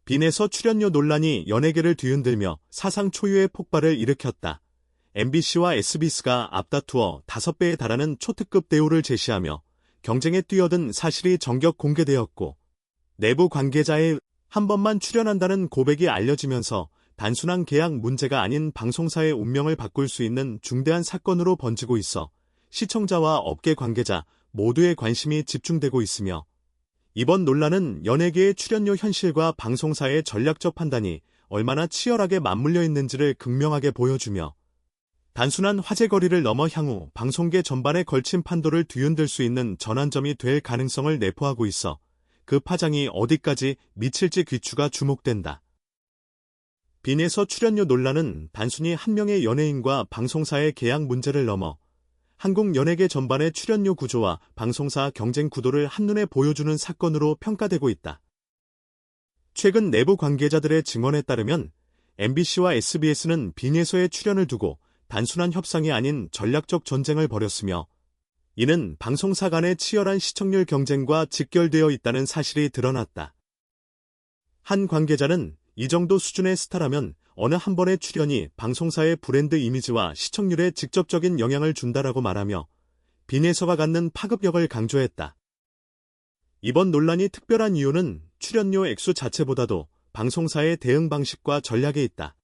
빈에서 출연료 논란이 연예계를 뒤흔들며 사상 초유의 폭발을 일으켰다. MBC와 SBS가 앞다투어 5배에 달하는 초특급 대우를 제시하며 경쟁에 뛰어든 사실이 전격 공개되었고, 내부 관계자의 한 번만 출연한다는 고백이 알려지면서 단순한 계약 문제가 아닌 방송사의 운명을 바꿀 수 있는 중대한 사건으로 번지고 있어 시청자와 업계 관계자 모두의 관심이 집중되고 있으며, 이번 논란은 연예계의 출연료 현실과 방송사의 전략적 판단이 얼마나 치열하게 맞물려 있는지를 극명하게 보여주며, 단순한 화제거리를 넘어 향후 방송계 전반에 걸친 판도를 뒤흔들 수 있는 전환점이 될 가능성을 내포하고 있어 그 파장이 어디까지 미칠지 귀추가 주목된다. 빈에서 출연료 논란은 단순히 한 명의 연예인과 방송사의 계약 문제를 넘어 한국 연예계 전반의 출연료 구조와 방송사 경쟁 구도를 한눈에 보여주는 사건으로 평가되고 있다. 최근 내부 관계자들의 증언에 따르면 MBC와 SBS는 빈에서의 출연을 두고 단순한 협상이 아닌 전략적 전쟁을 벌였으며, 이는 방송사 간의 치열한 시청률 경쟁과 직결되어 있다는 사실이 드러났다. 한 관계자는 이 정도 수준의 스타라면 어느 한 번의 출연이 방송사의 브랜드 이미지와 시청률에 직접적인 영향을 준다라고 말하며 빈에서가 갖는 파급력을 강조했다. 이번 논란이 특별한 이유는 출연료 액수 자체보다도 방송사의 대응 방식과 전략에 있다.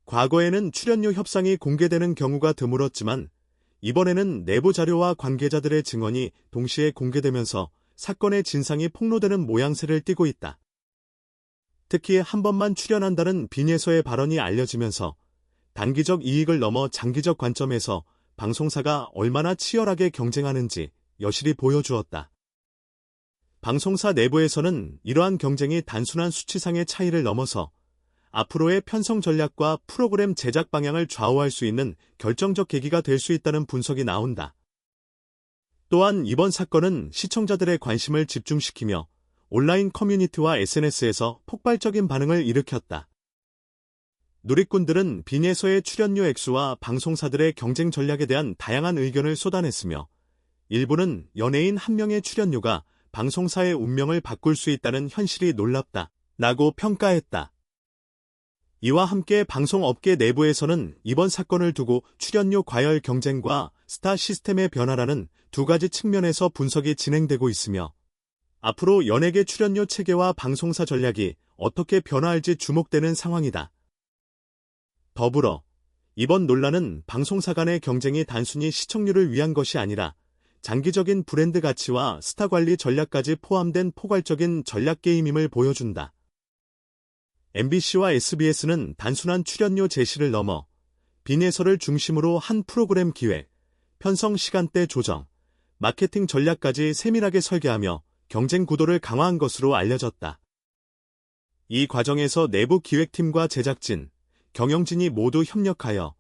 과거에는 출연료 협상이 공개되는 경우가 드물었지만, 이번에는 내부 자료와 관계자들의 증언이 동시에 공개되면서 사건의 진상이 폭로되는 모양새를 띠고 있다. 특히 한 번만 출연한다는 빈에서의 발언이 알려지면서 단기적 이익을 넘어 장기적 관점에서 방송사가 얼마나 치열하게 경쟁하는지 여실히 보여주었다. 방송사 내부에서는 이러한 경쟁이 단순한 수치상의 차이를 넘어서 앞으로의 편성 전략과 프로그램 제작 방향을 좌우할 수 있는 결정적 계기가 될 수 있다는 분석이 나온다. 또한 이번 사건은 시청자들의 관심을 집중시키며 온라인 커뮤니티와 SNS에서 폭발적인 반응을 일으켰다. 누리꾼들은 빈에서의 출연료 액수와 방송사들의 경쟁 전략에 대한 다양한 의견을 쏟아냈으며, 일부는 연예인 한 명의 출연료가 방송사의 운명을 바꿀 수 있다는 현실이 놀랍다라고 평가했다. 이와 함께 방송업계 내부에서는 이번 사건을 두고 출연료 과열 경쟁과 스타 시스템의 변화라는 두 가지 측면에서 분석이 진행되고 있으며, 앞으로 연예계 출연료 체계와 방송사 전략이 어떻게 변화할지 주목되는 상황이다. 더불어 이번 논란은 방송사 간의 경쟁이 단순히 시청률을 위한 것이 아니라 장기적인 브랜드 가치와 스타 관리 전략까지 포함된 포괄적인 전략 게임임을 보여준다. MBC와 SBS는 단순한 출연료 제시를 넘어 빈에서를 중심으로 한 프로그램 기획, 편성 시간대 조정, 마케팅 전략까지 세밀하게 설계하며 경쟁 구도를 강화한 것으로 알려졌다. 이 과정에서 내부 기획팀과 제작진, 경영진이 모두 협력하여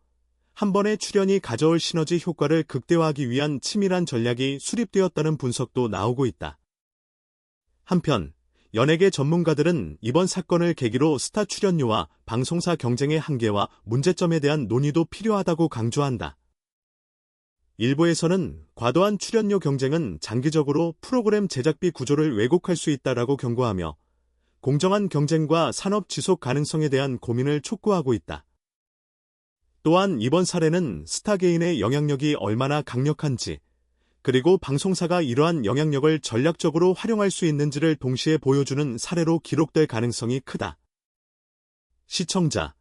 한 번의 출연이 가져올 시너지 효과를 극대화하기 위한 치밀한 전략이 수립되었다는 분석도 나오고 있다. 한편 연예계 전문가들은 이번 사건을 계기로 스타 출연료와 방송사 경쟁의 한계와 문제점에 대한 논의도 필요하다고 강조한다. 일부에서는 과도한 출연료 경쟁은 장기적으로 프로그램 제작비 구조를 왜곡할 수 있다라고 경고하며 공정한 경쟁과 산업 지속 가능성에 대한 고민을 촉구하고 있다. 또한 이번 사례는 스타 개인의 영향력이 얼마나 강력한지, 그리고 방송사가 이러한 영향력을 전략적으로 활용할 수 있는지를 동시에 보여주는 사례로 기록될 가능성이 크다. 시청자,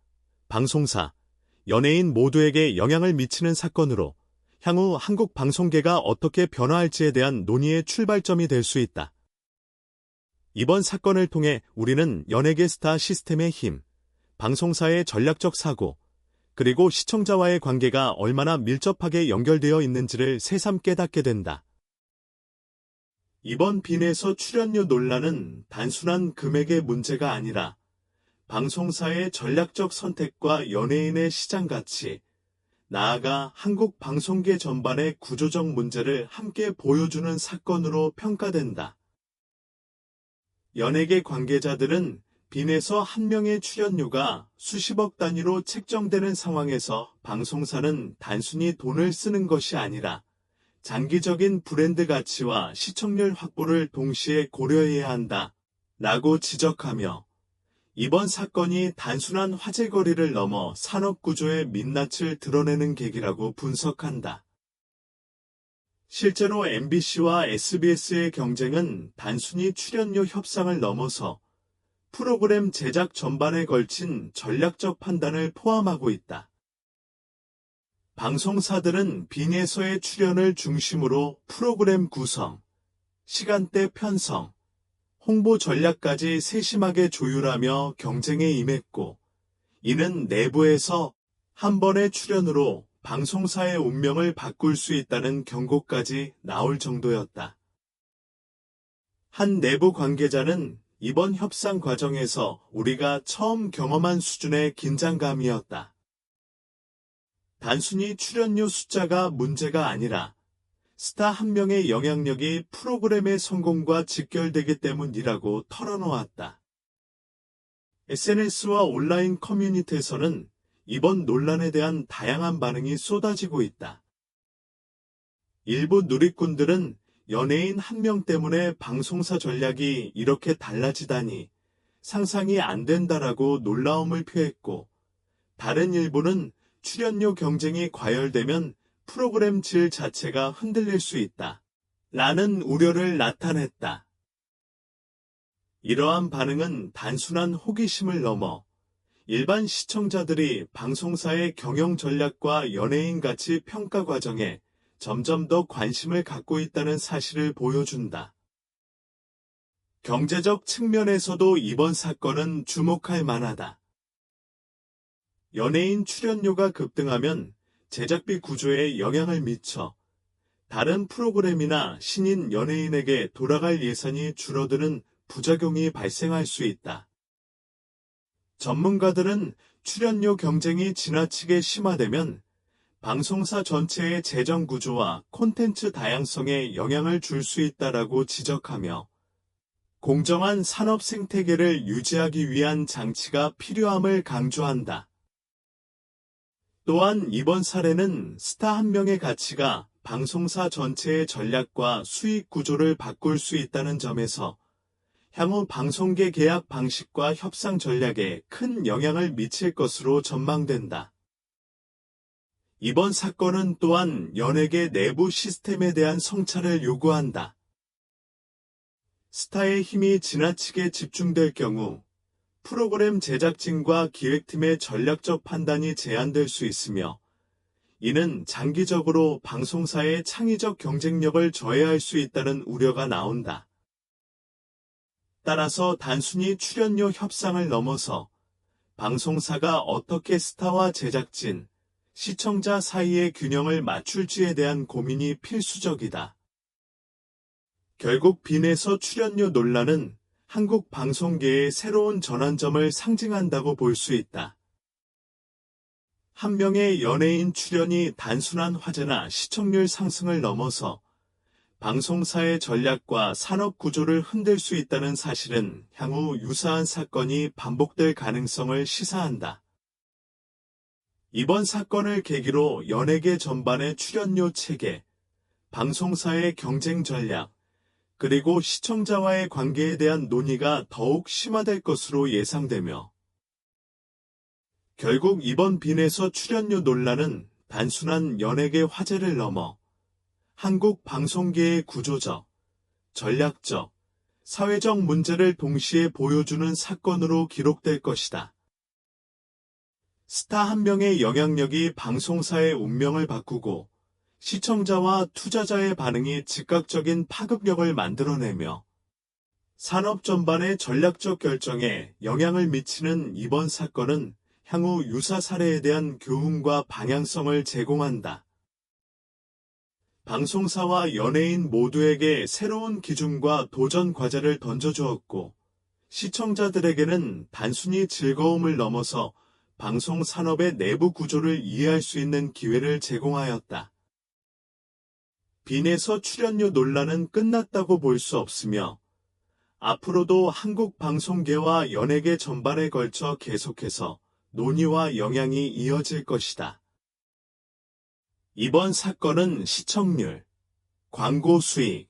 방송사, 연예인 모두에게 영향을 미치는 사건으로 향후 한국 방송계가 어떻게 변화할지에 대한 논의의 출발점이 될 수 있다. 이번 사건을 통해 우리는 연예계 스타 시스템의 힘, 방송사의 전략적 사고, 그리고 시청자와의 관계가 얼마나 밀접하게 연결되어 있는지를 새삼 깨닫게 된다. 이번 빈에서 출연료 논란은 단순한 금액의 문제가 아니라 방송사의 전략적 선택과 연예인의 시장 가치, 나아가 한국 방송계 전반의 구조적 문제를 함께 보여주는 사건으로 평가된다. 연예계 관계자들은 빈에서 한 명의 출연료가 수십억 단위로 책정되는 상황에서 방송사는 단순히 돈을 쓰는 것이 아니라 장기적인 브랜드 가치와 시청률 확보를 동시에 고려해야 한다 라고 지적하며 이번 사건이 단순한 화제거리를 넘어 산업구조의 민낯을 드러내는 계기라고 분석한다. 실제로 MBC와 SBS의 경쟁은 단순히 출연료 협상을 넘어서 프로그램 제작 전반에 걸친 전략적 판단을 포함하고 있다. 방송사들은 빈에서의 출연을 중심으로 프로그램 구성, 시간대 편성, 홍보 전략까지 세심하게 조율하며 경쟁에 임했고, 이는 내부에서 한 번의 출연으로 방송사의 운명을 바꿀 수 있다는 경고까지 나올 정도였다. 한 내부 관계자는 이번 협상 과정에서 우리가 처음 경험한 수준의 긴장감이었다. 단순히 출연료 숫자가 문제가 아니라 스타 한 명의 영향력이 프로그램의 성공과 직결되기 때문이라고 털어놓았다. SNS와 온라인 커뮤니티에서는 이번 논란에 대한 다양한 반응이 쏟아지고 있다. 일부 누리꾼들은 연예인 한 명 때문에 방송사 전략이 이렇게 달라지다니 상상이 안 된다라고 놀라움을 표했고, 다른 일부는 출연료 경쟁이 과열되면 프로그램 질 자체가 흔들릴 수 있다 라는 우려를 나타냈다. 이러한 반응은 단순한 호기심을 넘어 일반 시청자들이 방송사의 경영 전략과 연예인 가치 평가 과정에 점점 더 관심을 갖고 있다는 사실을 보여준다. 경제적 측면에서도 이번 사건은 주목할 만하다. 연예인 출연료가 급등하면 제작비 구조에 영향을 미쳐 다른 프로그램이나 신인 연예인에게 돌아갈 예산이 줄어드는 부작용이 발생할 수 있다. 전문가들은 출연료 경쟁이 지나치게 심화되면 방송사 전체의 재정 구조와 콘텐츠 다양성에 영향을 줄 수 있다라고 지적하며, 공정한 산업 생태계를 유지하기 위한 장치가 필요함을 강조한다. 또한 이번 사례는 스타 한 명의 가치가 방송사 전체의 전략과 수익 구조를 바꿀 수 있다는 점에서 향후 방송계 계약 방식과 협상 전략에 큰 영향을 미칠 것으로 전망된다. 이번 사건은 또한 연예계 내부 시스템에 대한 성찰을 요구한다. 스타의 힘이 지나치게 집중될 경우 프로그램 제작진과 기획팀의 전략적 판단이 제한될 수 있으며, 이는 장기적으로 방송사의 창의적 경쟁력을 저해할 수 있다는 우려가 나온다. 따라서 단순히 출연료 협상을 넘어서 방송사가 어떻게 스타와 제작진, 시청자 사이의 균형을 맞출지에 대한 고민이 필수적이다. 결국 빈에서 출연료 논란은 한국 방송계의 새로운 전환점을 상징한다고 볼 수 있다. 한 명의 연예인 출연이 단순한 화제나 시청률 상승을 넘어서 방송사의 전략과 산업 구조를 흔들 수 있다는 사실은 향후 유사한 사건이 반복될 가능성을 시사한다. 이번 사건을 계기로 연예계 전반의 출연료 체계, 방송사의 경쟁 전략, 그리고 시청자와의 관계에 대한 논의가 더욱 심화될 것으로 예상되며, 결국 이번 빈에서 출연료 논란은 단순한 연예계 화제를 넘어 한국 방송계의 구조적, 전략적, 사회적 문제를 동시에 보여주는 사건으로 기록될 것이다. 스타 한 명의 영향력이 방송사의 운명을 바꾸고 시청자와 투자자의 반응이 즉각적인 파급력을 만들어내며 산업 전반의 전략적 결정에 영향을 미치는 이번 사건은 향후 유사 사례에 대한 교훈과 방향성을 제공한다. 방송사와 연예인 모두에게 새로운 기준과 도전 과제를 던져주었고, 시청자들에게는 단순히 즐거움을 넘어서 방송 산업의 내부 구조를 이해할 수 있는 기회를 제공하였다. 빈에서 출연료 논란은 끝났다고 볼 수 없으며, 앞으로도 한국 방송계와 연예계 전반에 걸쳐 계속해서 논의와 영향이 이어질 것이다. 이번 사건은 시청률, 광고 수익,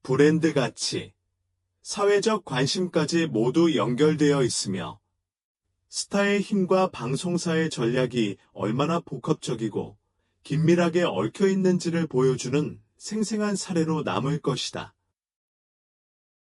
브랜드 가치, 사회적 관심까지 모두 연결되어 있으며 스타의 힘과 방송사의 전략이 얼마나 복합적이고 긴밀하게 얽혀 있는지를 보여주는 생생한 사례로 남을 것이다.